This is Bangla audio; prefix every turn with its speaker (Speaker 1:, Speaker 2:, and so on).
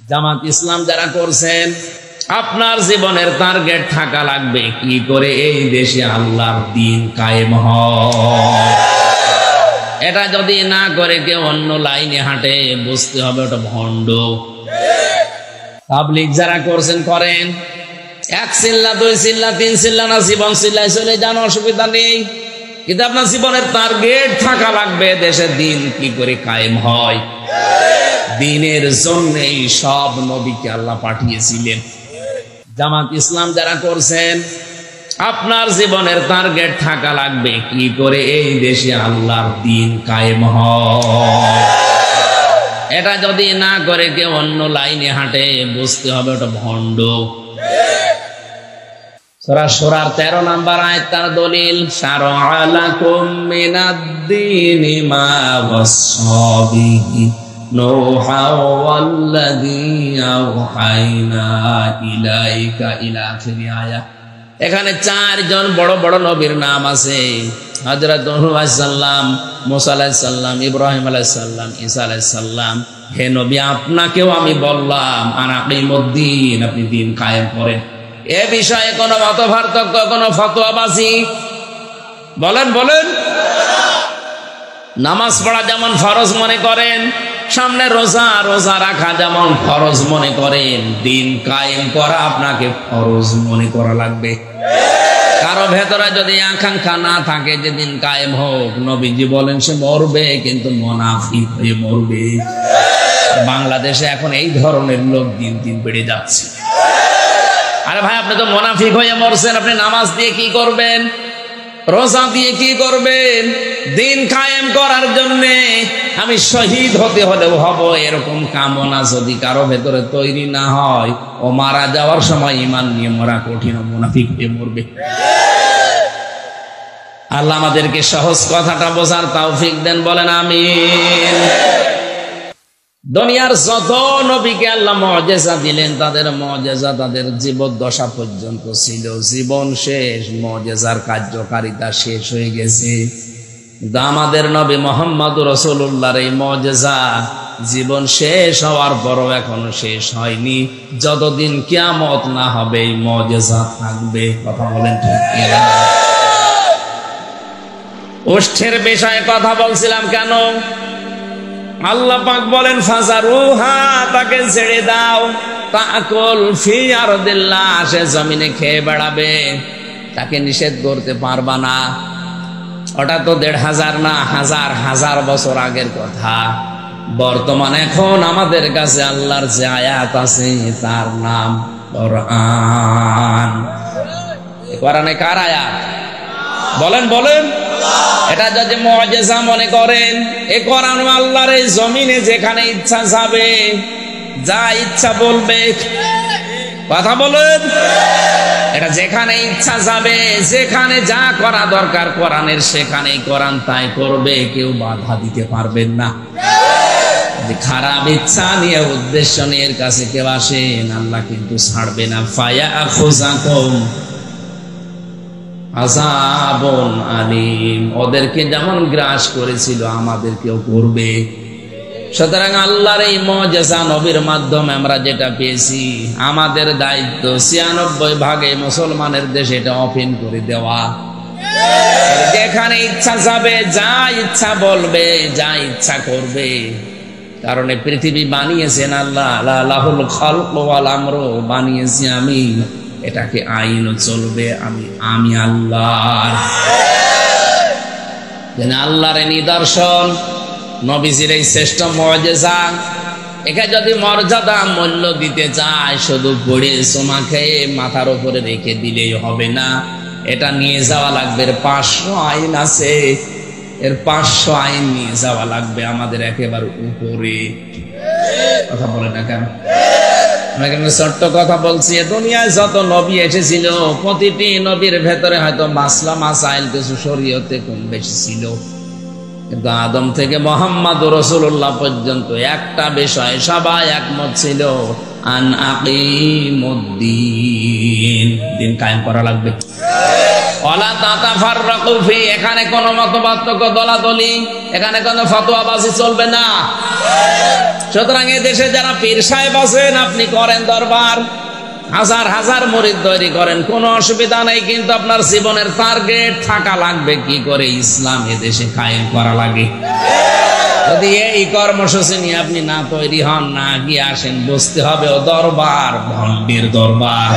Speaker 1: জামাত ইসলাম যারা করছেন, আপনার জীবনের টার্গেট থাকা লাগবে কি করে এই দেশে আল্লাহর দ্বীন কায়েম হয়। এটা যদি না করে কেউ অন্য লাইনে হাঁটে, বুঝতে হবে ওটা ভণ্ড। তাবলীগ যারা করছেন করেন, 1 চিল্লা 2 চিল্লা 3 চিল্লা না, জীবন চিল্লায় চলে যান, অসুবিধা নেই, কিন্তু আপনার জীবনের টার্গেট থাকা লাগবে দেশের দ্বীন কি করে কায়েম হয়। দ্বীনের জন্যই সব নবীকে আল্লাহ পাঠিয়েছিলেন। জামাত ইসলাম যারা করছেন, আপনার জীবনের টার্গেট থাকা লাগবে কি করে এই দেশে আল্লাহর দ্বীন কায়েম হয়। এটা যদি না করে কেউ অন্য লাইনে হাঁটে, বুঝতে হবে ওটা ভণ্ড। সূরা শুরার 13 নম্বর আয়াত তার দলিল, শারআ লাকুম মিনাদ-দীনি মা ওয়াসসা বিহি নূহা ওয়াল্লাযী আওহাইনা ইলাইকা ইলা আখিরি আয়াত। এখানে 4 জন বড় বড় নবীর নাম আছে। হযরত নূহ আলাইহিস সালাম, মুসা আলাইহিস সালাম, ইব্রাহিম আলাইহিস সালাম, ঈসা আলাইহিস সালাম। হে নবী, আপনাকেও আমি বললাম আনাকিমুদ্দিন, আপনি দ্বীন কায়েম করেন। এ বিষয়ে কোনো মতপার্থক্য, কোনো ফতোয়াবাজি বলেন বলেন। নামাজ পড়া যেমন ফরজ মনে করেন, সামনে রোজা, রোজা রাখা যেমন ফরজ মনে করেন, দ্বীন কায়েম করা আপনাকে ফরজ মনে করা লাগবে। কারো ভেতরে যদি আকাঙ্ক্ষা না থাকে যে দ্বীন কায়েম হোক, নবীজি বলেন সে মরবে, কিন্তু মুনাফিক হয়ে মরবে। বাংলাদেশে এখন এই ধরনের লোক দিন দিন বেড়ে যাচ্ছে। আরে ভাই, আপনি তো মুনাফিক হয়ে মরছেন, আপনি নামাজ দিয়ে কি করবেন, রোজা দিয়ে কি করবেন? দ্বীন কায়েম করার জন্য আমি শহীদ হতে হলেও হব, এরকম কামনা যদি কারো ভেতরে তৈরি না হয়, ও মারা যাওয়ার সময় ঈমান নিয়ে মরা কঠিন, মুনাফিক হয়ে মরবে। আল্লাহ আমাদেরকে সহজ কথাটা বোঝার তৌফিক দেন, বলেন আমিন। দুনিয়ার যত নবীকে আল্লাহ মুজিজা দিলেন, তাদের মুজিজা তাদের জীবদ্দশা পর্যন্ত ছিল। জীবন শেষ, মুজিজার কার্যকারিতা শেষ হয়ে গেছে। কিন্তু আমাদের নবী মুহাম্মদুর রাসূলুল্লাহর এই মুজিজা জীবন শেষ হওয়ার পরও এখনো শেষ হয়নি। যতদিন কিয়ামত না হবে এই মুজিজা থাকবে। কথা বলেন ঠিক কিনা? ওষ্ঠের বিষয়ে কথা বলছিলাম কেন? আল্লাহ পাক বলেন ফাজারুহা, তাকে ছেড়ে দাও, তাকুল ফি আরদিল্লাহ, সে জমিনে খেয়ে বেড়াবে, তাকে নিষেধ করতে পারবা না। ওটা তো 1500 না, হাজার হাজার বছর আগের কথা। বর্তমান এখন আমাদের কাছে আল্লাহর যে আয়াত আছে তার নাম কোরআন। কোরআনে কার আয়াত? বলেন বলেন। এটা যদি মুজিজা মনে করেন, এই কোরআন আল্লাহর এই জমিনে যেখানে ইচ্ছা যাবে, যা ইচ্ছা বলবে। কথা বলেন। এটা যেখানে ইচ্ছা যাবে, যেখানে যা করা দরকার কোরআনের, সেখানেই কোরআন তাই করবে, কেউ বাধা দিতে পারবেন না। খারাপ ইচ্ছা নিয়ে, উদ্দেশ্য নিয়ে এর কাছে কেউ আসেন, আল্লাহ কিন্তু ছাড়বে না। ফায়াখুযাকুম আযাবুন আলীম, ওদেরকে যেমন গ্রাস করেছিল আমাদেরকেও করবে। সুতরাং আল্লাহর এই মুজিজা নবীর মাধ্যমে আমরা যেটা পেয়েছি, আমাদের দায়িত্ব 96 ভাগে মুসলমানের দেশে এটা ওপেন করে দেওয়া। যেখানে ইচ্ছা যাবে, যা ইচ্ছা বলবে, যা ইচ্ছা করবে। কারণ পৃথিবী বানিয়েছেন আল্লাহ, লাহুল খালকু ওয়াল আমরু, বানিয়েছি আমি, এটাকে আইনও চলবে আমি আল্লাহর। আল্লাহর নিদর্শন, নবীজির এই শ্রেষ্ঠ মুজিজা, একে যদি মর্যাদা মূল্য দিতে চায়, শুধু পড়ে সোমা খেয়ে মাথার উপরে রেখে দিলেই হবে না। এটা নিয়ে যাওয়া লাগবে, 500 আইন আছে, এর 500 আইন নিয়ে যাওয়া লাগবে আমাদের একেবারে উপরে। কথা বলে না কেন? ছোট্ট কথা বলছি, দুনিয়ায় যত নবী এসেছিল, প্রতিটি নবীর ভেতরে হয়তো মাসলা মাসাইল কিছু শরীয়তে কম বেশি ছিল, কিন্তু আদম থেকে মুহাম্মদুর রাসূলুল্লাহ পর্যন্ত একটা বিষয় সবাই একমত ছিল, আন আকিমুদ্দিন, দ্বীন কায়েম করা লাগবে। ওয়ালা তাতাফাররাকু ফি, এখানে কোনো মতপার্থক্য দলাদলি, এখানে কোনো ফতোয়াবাজি চলবে না। সুতরাং এই দেশে যারা পীর সাহেব আছেন, আপনি করেন দরবার, হাজার হাজার মুরিদ তৈরি করেন, কোনো অসুবিধা নেই, কিন্তু আপনার জীবনের টার্গেট থাকা লাগবে কি করে ইসলাম এদেশে কায়েম করা লাগে। যদি এই কর্মসূচি নিয়ে আপনি না তৈরি হন, না গিয়ে আসেন, বুঝতে হবে ও দরবার ভণ্ডের দরবার।